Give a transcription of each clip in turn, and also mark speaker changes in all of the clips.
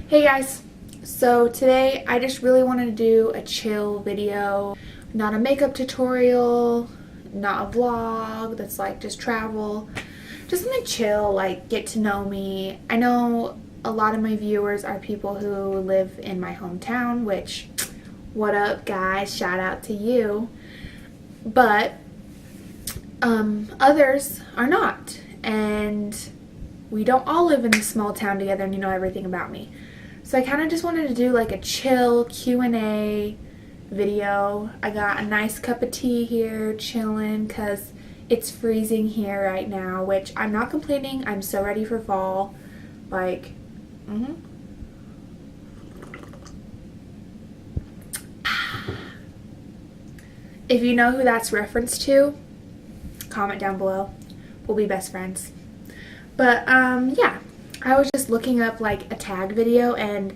Speaker 1: Hey guys, so today I just really wanted to do a chill video, not a makeup tutorial, not a vlog that's like just travel, just something chill, like get to know me. I know a lot of my viewers are people who live in my hometown, which, what up guys, shout out to you, but others are not, and we don't all live in a small town together and you know everything about me. So I kind of just wanted to do like a chill Q&A video. I got a nice cup of tea here, chilling, because it's freezing here right now, which I'm not complaining. I'm so ready for fall. Like, If you know who that's referenced to, comment down below. We'll be best friends. But, yeah. I was just looking up like a tag video, and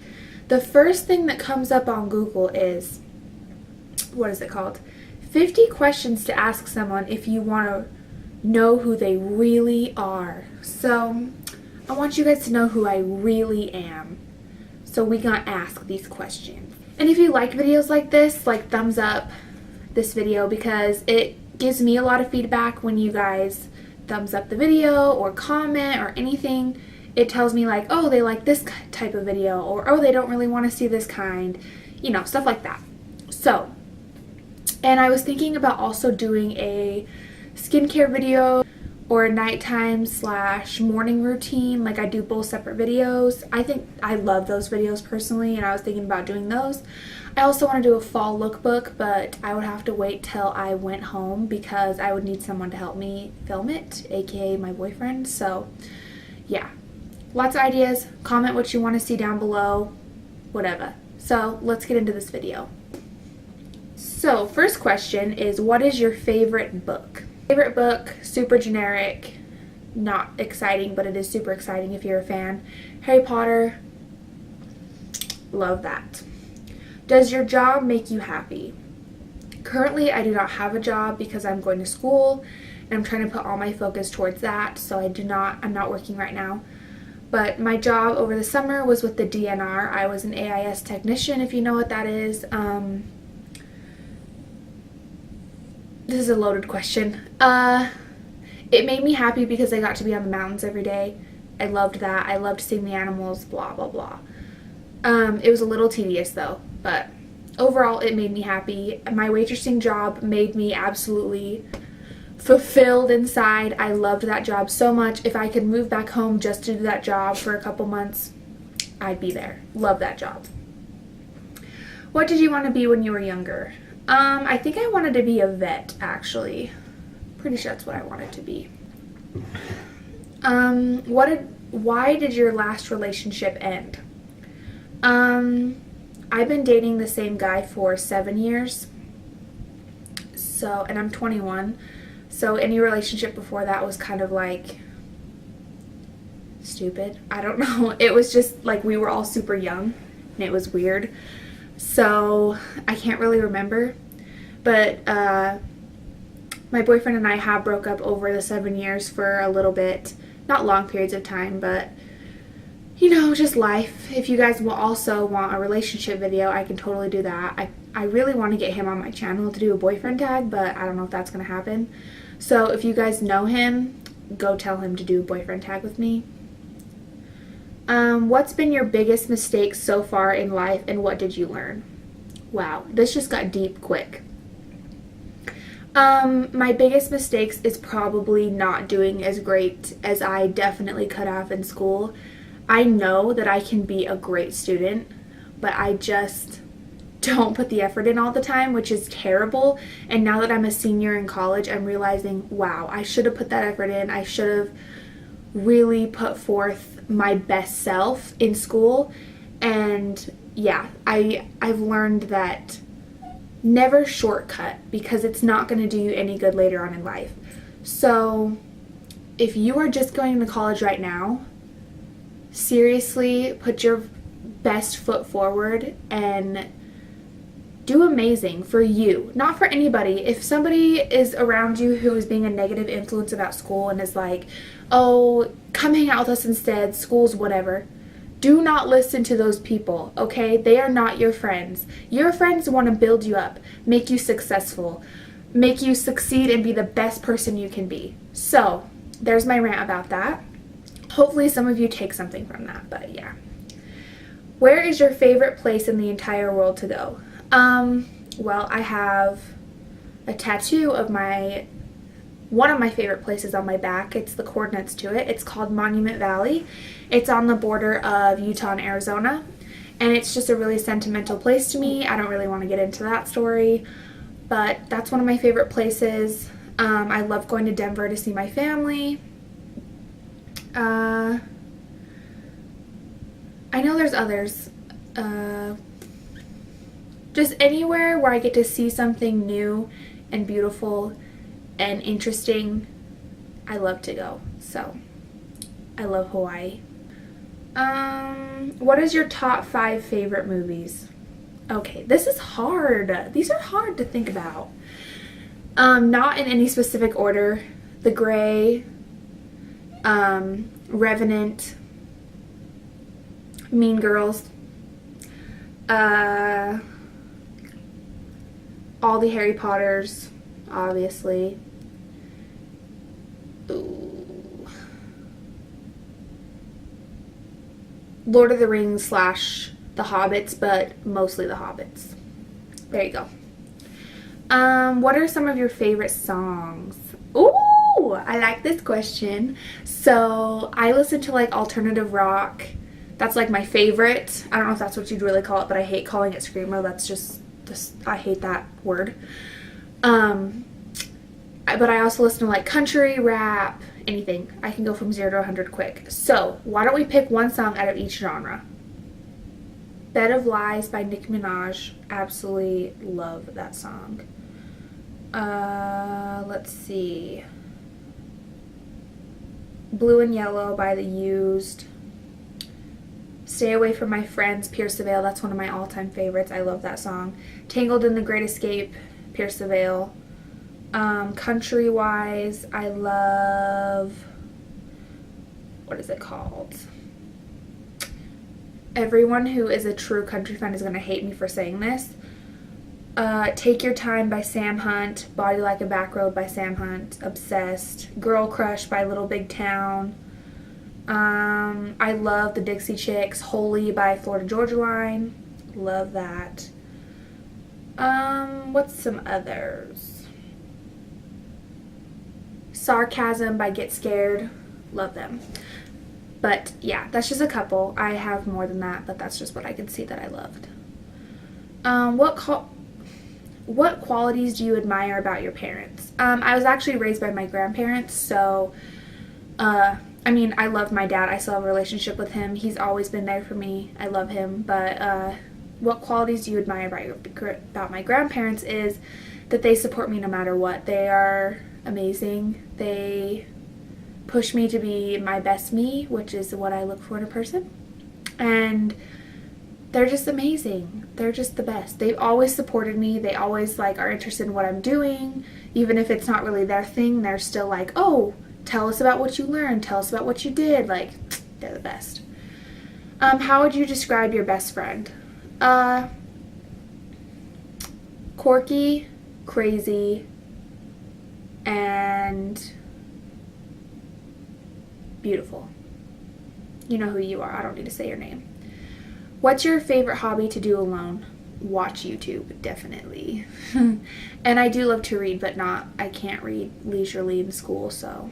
Speaker 1: the first thing that comes up on Google is, what is it called? 50 questions to ask someone if you want to know who they really are. So I want you guys to know who I really am. So we gonna ask these questions. And if you like videos like this, like thumbs up this video, because it gives me a lot of feedback when you guys thumbs up the video or comment or anything. It tells me like, oh, they like this type of video, or oh, they don't really want to see this kind, you know, stuff like that. So, and I was thinking about also doing a skincare video or a nighttime / morning routine. Like I do both separate videos. I think I love those videos personally, and I was thinking about doing those. I also want to do a fall lookbook, but I would have to wait till I went home because I would need someone to help me film it, aka my boyfriend. So yeah. Lots of ideas. Comment what you want to see down below. Whatever. So let's get into this video. So first question is, what is your favorite book? Favorite book, super generic, not exciting, but it is super exciting if you're a fan. Harry Potter. Love that. Does your job make you happy? Currently, I do not have a job because I'm going to school and I'm trying to put all my focus towards that. So I'm not working right now. But my job over the summer was with the DNR. I was an AIS technician, if you know what that is. This is a loaded question. It made me happy because I got to be on the mountains every day. I loved that. I loved seeing the animals, blah, blah, blah. It was a little tedious though, but overall it made me happy. My waitressing job made me absolutely fulfilled inside. I loved that job so much. If I could move back home just to do that job for a couple months, I'd be there. Love that job. What did you want to be when you were younger? I think I wanted to be a vet, actually. Pretty sure that's what I wanted to be. Why did your last relationship end? I've been dating the same guy for 7 years. So, and I'm 21. So any relationship before that was kind of like stupid. I don't know. It was just like we were all super young and it was weird. So I can't really remember. But my boyfriend and I have broke up over the 7 years for a little bit. Not long periods of time, but you know, just life. If you guys will also want a relationship video, I can totally do that. I really want to get him on my channel to do a boyfriend tag, but I don't know if that's going to happen. So if you guys know him, go tell him to do a boyfriend tag with me. What's been your biggest mistake so far in life, and what did you learn? Wow, this just got deep quick. My biggest mistakes is probably not doing as great as I definitely could have in school. I know that I can be a great student, but I just don't put the effort in all the time, which is terrible. And now that I'm a senior in college, I'm realizing, wow, I should have put that effort in. I should have really put forth my best self in school. And yeah, I've learned that never shortcut, because it's not going to do you any good later on in life. So if you are just going to college right now, seriously put your best foot forward and do amazing for you, not for anybody. If somebody is around you who is being a negative influence about school and is like, oh, come hang out with us instead, school's whatever, Do not listen to those people, okay? They are not your friends. Your friends want to build you up, make you successful, make you succeed and be the best person you can be. So, there's my rant about that. Hopefully some of you take something from that, but yeah. Where is your favorite place in the entire world to go? Well, I have a tattoo of one of my favorite places on my back. It's the coordinates to it. It's called Monument Valley. It's on the border of Utah and Arizona, and it's just a really sentimental place to me. I don't really want to get into that story, but that's one of my favorite places. I love going to Denver to see my family. I know there's others. Just anywhere where I get to see something new and beautiful and interesting, I love to go. So, I love Hawaii. What is your top 5 favorite movies? Okay, this is hard. These are hard to think about. Not in any specific order. The Grey, Revenant, Mean Girls, all the Harry Potters, obviously. Ooh. Lord of the Rings / The Hobbits, but mostly The Hobbits. There you go. What are some of your favorite songs? Ooh, I like this question. So I listen to like alternative rock. That's like my favorite. I don't know if that's what you'd really call it, but I hate calling it screamo. That's just I hate that word. But I also listen to like country, rap, anything. I can go from 0 to 100 quick. So why don't we pick one song out of each genre? Bed of Lies by Nicki Minaj. Absolutely love that song. Let's see. Blue and Yellow by The Used. Stay Away From My Friends, Pierce the Veil. That's one of my all-time favorites. I love that song. Tangled in the Great Escape, Pierce the Veil. Country-wise, I love... What is it called? Everyone who is a true country fan is going to hate me for saying this. Take Your Time by Sam Hunt. Body Like a Back Road by Sam Hunt. Obsessed. Girl Crush by Little Big Town. I love the Dixie Chicks. Holy by Florida Georgia Line. Love that. What's some others? Sarcasm by Get Scared. Love them. But yeah, that's just a couple. I have more than that, but that's just what I could see that I loved. What qualities do you admire about your parents? I was actually raised by my grandparents, so I mean, I love my dad. I still have a relationship with him. He's always been there for me. I love him. But what qualities do you admire about my grandparents is that they support me no matter what. They are amazing. They push me to be my best me, which is what I look for in a person. And they're just amazing. They're just the best. They've always supported me. They always like are interested in what I'm doing. Even if it's not really their thing, they're still like, oh, tell us about what you learned. Tell us about what you did. Like, they're the best. How would you describe your best friend? Quirky, crazy, and beautiful. You know who you are. I don't need to say your name. What's your favorite hobby to do alone? Watch YouTube, definitely. And I do love to read, but I can't read leisurely in school, so.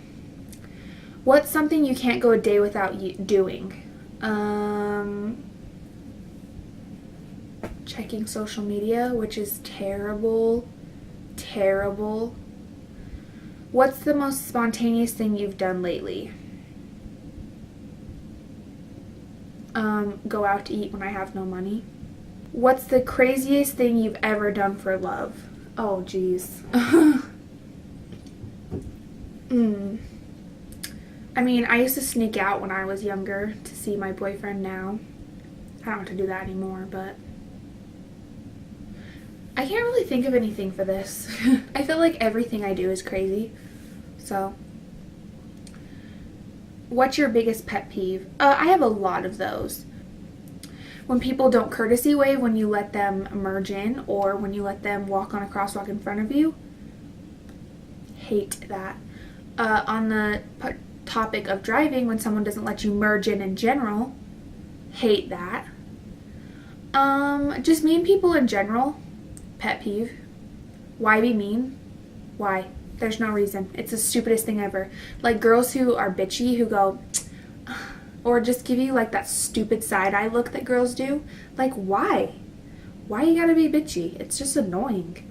Speaker 1: What's something you can't go a day without doing? Checking social media, which is terrible. Terrible. What's the most spontaneous thing you've done lately? Go out to eat when I have no money. What's the craziest thing you've ever done for love? Oh, geez. I mean, I used to sneak out when I was younger to see my boyfriend now. I don't have to do that anymore, but I can't really think of anything for this. I feel like everything I do is crazy. So, what's your biggest pet peeve? I have a lot of those. When people don't courtesy wave when you let them merge in or when you let them walk on a crosswalk in front of you. Hate that. On the topic of driving, when someone doesn't let you merge in general, hate that. Just mean people in general, pet peeve. Why be mean? Why? There's no reason. It's the stupidest thing ever. Like girls who are bitchy, who go, or just give you like that stupid side eye look that girls do. Like, why? Why you gotta be bitchy? It's just annoying.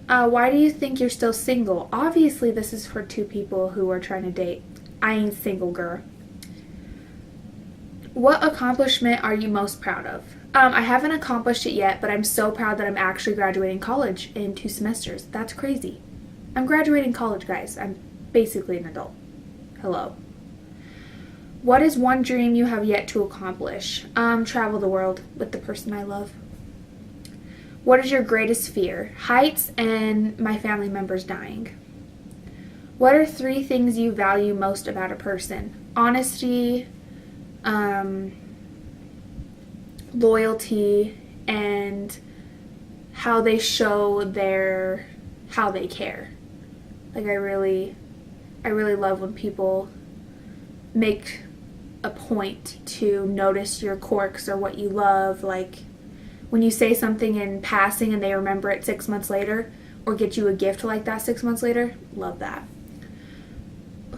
Speaker 1: Why do you think you're still single? Obviously, this is for two people who are trying to date. I ain't single, girl. What accomplishment are you most proud of? I haven't accomplished it yet, but I'm so proud that I'm actually graduating college in 2 semesters. That's crazy. I'm graduating college, guys. I'm basically an adult. Hello. What is one dream you have yet to accomplish? Travel the world with the person I love. What is your greatest fear? Heights and my family members dying. What are 3 things you value most about a person? Honesty, loyalty, and how they show how they care. Like I really love when people make a point to notice your quirks or what you love, like when you say something in passing and they remember it 6 months later, or get you a gift like that 6 months later. Love that.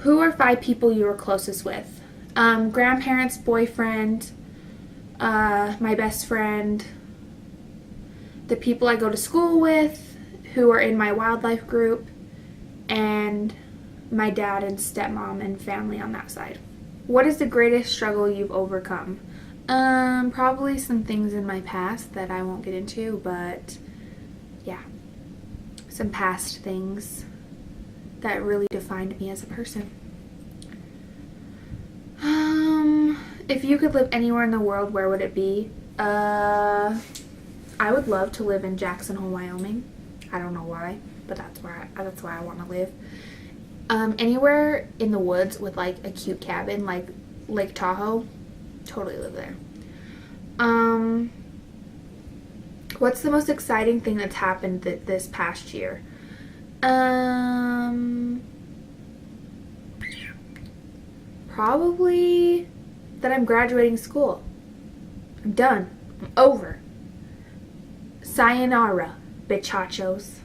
Speaker 1: Who are 5 people you are closest with? Grandparents, boyfriend, my best friend, the people I go to school with, who are in my wildlife group, and my dad and stepmom and family on that side. What is the greatest struggle you've overcome? Probably some things in my past that I won't get into, but yeah, some past things that really defined me as a person. If you could live anywhere in the world, where would it be? I would love to live in Jackson Hole, Wyoming. I don't know why, but that's where I want to live. Anywhere in the woods with like a cute cabin, like Lake Tahoe, totally live there. What's the most exciting thing that's happened this past year? Probably that I'm graduating school. I'm done. I'm over. Sayonara, bitchachos.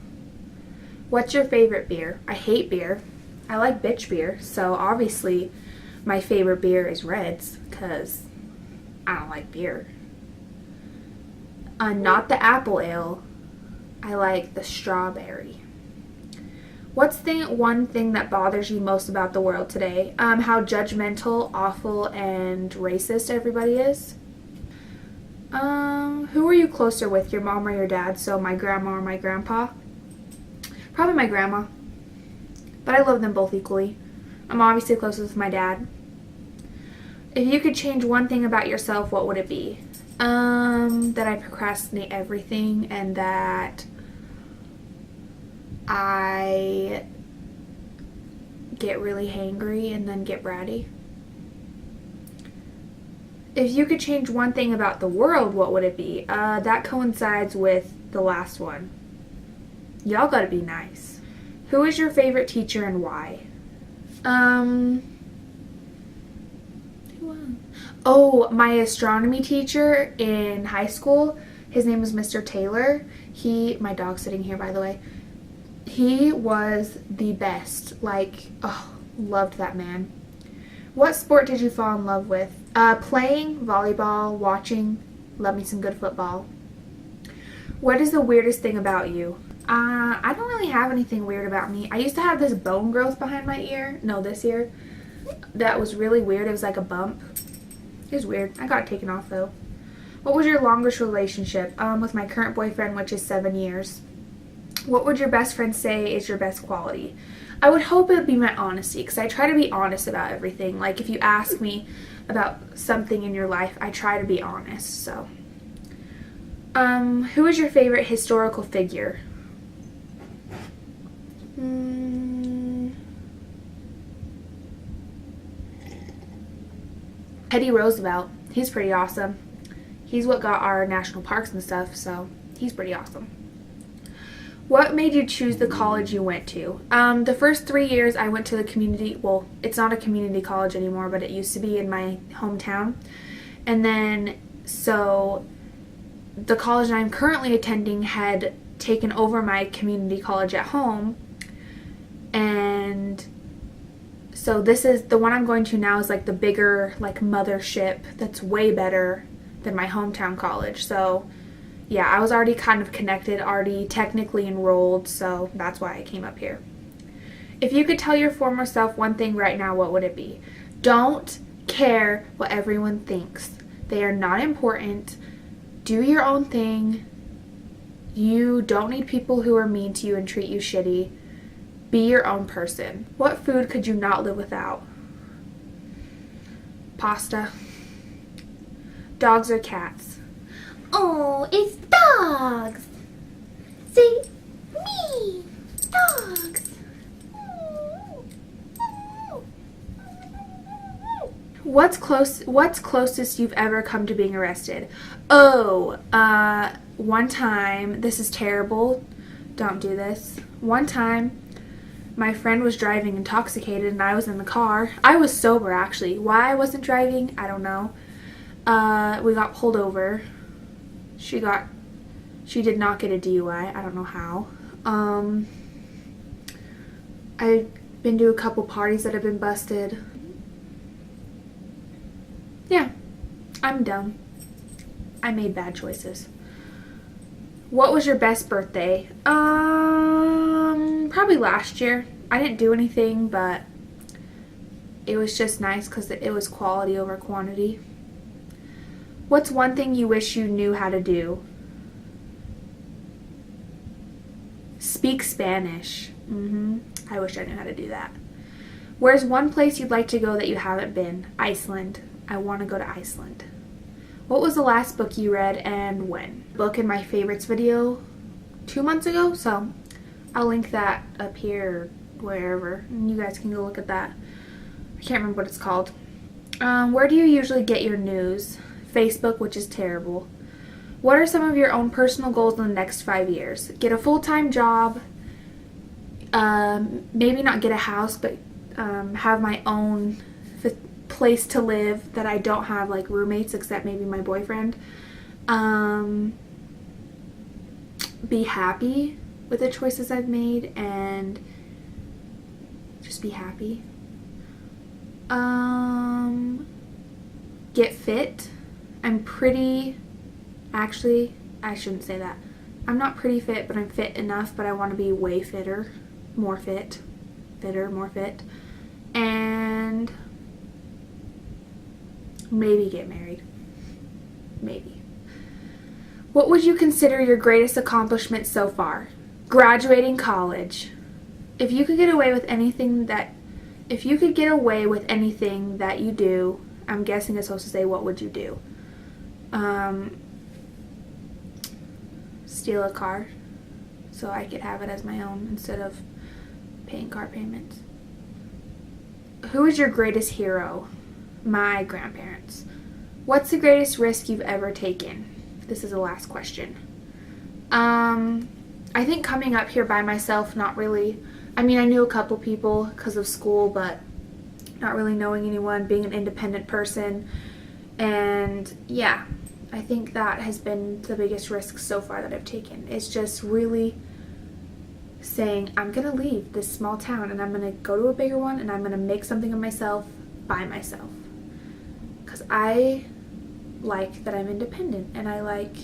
Speaker 1: What's your favorite beer? I hate beer. I like bitch beer, so obviously my favorite beer is Reds, because I don't like beer. Not the apple ale. I like the strawberry. What's the one thing that bothers you most about the world today? How judgmental, awful, and racist everybody is. Who are you closer with, your mom or your dad? So my grandma or my grandpa? Probably my grandma. But I love them both equally. I'm obviously closest with my dad. If you could change one thing about yourself, what would it be? That I procrastinate everything and that I get really hangry and then get bratty. If you could change one thing about the world, what would it be? That coincides with the last one. Y'all gotta be nice. Who is your favorite teacher and why? Oh, my astronomy teacher in high school, his name was Mr. Taylor. My dog's sitting here, by the way. He was the best. Like, oh, loved that man. What sport did you fall in love with? Playing, volleyball, watching, love me some good football. What is the weirdest thing about you? I don't really have anything weird about me. I used to have this bone growth behind my ear. No, this ear. That was really weird. It was like a bump. It was weird. I got it taken off though. What was your longest relationship? With my current boyfriend, which is 7 years. What would your best friend say is your best quality? I would hope it would be my honesty, because I try to be honest about everything. Like if you ask me about something in your life, I try to be honest. So, who is your favorite historical figure? Teddy Roosevelt. He's pretty awesome. He's what got our national parks and stuff, so he's pretty awesome. What made you choose the college you went to? The first 3 years I went to the community, well, it's not a community college anymore, but it used to be in my hometown. And then, so the college I'm currently attending had taken over my community college at home. And so this is, the one I'm going to now is like the bigger, like mothership that's way better than my hometown college. So yeah, I was already kind of connected, already technically enrolled, so that's why I came up here. If you could tell your former self one thing right now, what would it be? Don't care what everyone thinks. They are not important. Do your own thing. You don't need people who are mean to you and treat you shitty. Be your own person. What food could you not live without? Pasta. Dogs or cats?
Speaker 2: Oh, it's dogs. Say, me, dogs.
Speaker 1: What's closest you've ever come to being arrested? Oh, one time, this is terrible. Don't do this. One time, my friend was driving intoxicated and I was in the car. I was sober, actually. Why I wasn't driving, I don't know. We got pulled over. She did not get a DUI. I don't know how. I've been to a couple parties that have been busted. Yeah, I'm dumb. I made bad choices. What was your best birthday? Probably last year. I didn't do anything, but it was just nice because it was quality over quantity. What's one thing you wish you knew how to do? Speak Spanish. I wish I knew how to do that. Where's one place you'd like to go that you haven't been? Iceland. I want to go to Iceland. What was the last book you read and when? Book in my favorites video 2 months ago, so I'll link that up here or wherever, and you guys can go look at that. I can't remember what it's called. Where do you usually get your news? Facebook, which is terrible. What are some of your own personal goals in the next 5 years? Get a full-time job, maybe not get a house, but have my own place to live that I don't have like roommates except maybe my boyfriend. Be happy with the choices I've made and just be happy. Get fit. I'm pretty, actually, I shouldn't say that. I'm not pretty fit, but I'm fit enough, but I want to be way fitter, more fit, fitter, more fit, and maybe get married, maybe. What would you consider your greatest accomplishment so far? Graduating college. If you could get away with anything that you do, I'm guessing it's supposed to say what would you do? Steal a car so I could have it as my own instead of paying car payments. Who is your greatest hero? My grandparents. What's the greatest risk you've ever taken? This is the last question. I think coming up here by myself, not really. I mean, I knew a couple people because of school, but not really knowing anyone, being an independent person. And yeah, I think that has been the biggest risk so far that I've taken. It's just really saying, I'm going to leave this small town and I'm going to go to a bigger one and I'm going to make something of myself by myself. Because I like that I'm independent and I like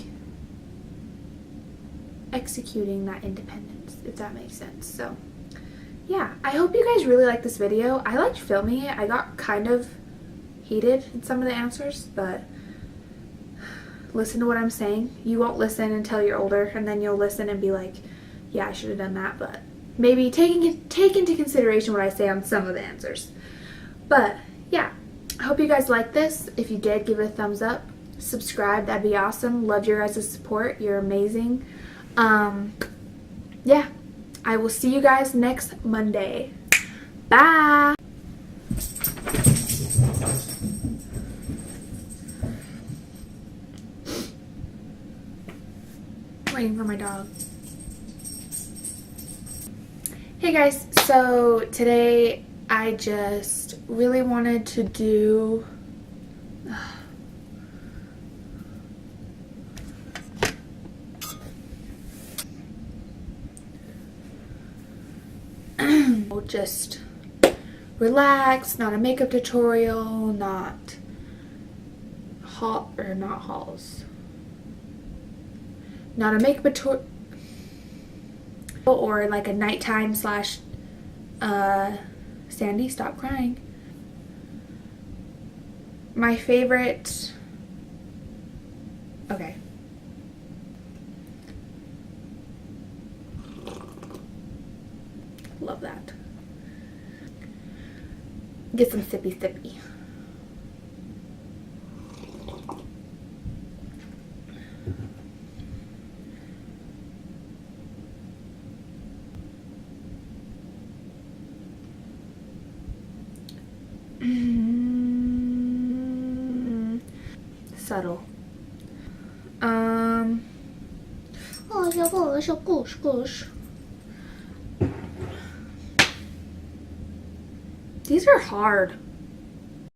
Speaker 1: executing that independence, if that makes sense. So yeah, I hope you guys really like this video. I liked filming it. I got kind of heated in some of the answers, but listen to what I'm saying. You won't listen until you're older, and then you'll listen and be like, yeah, I should have done that, but maybe take into consideration what I say on some of the answers. But yeah, I hope you guys liked this. If you did, give it a thumbs up. Subscribe, that'd be awesome. Love your guys' support. You're amazing. Yeah, I will see you guys next Monday. Bye! Waiting for my dog. Hey guys, so today I just really wanted to do just relax, not a makeup tutorial, not hauls. Not a makeup tutorial or like a nighttime slash Sandy, stop crying. My favorite, okay. Love that. Get some sippy sippy. Subtle.
Speaker 2: Oh, so gosh.
Speaker 1: These are hard.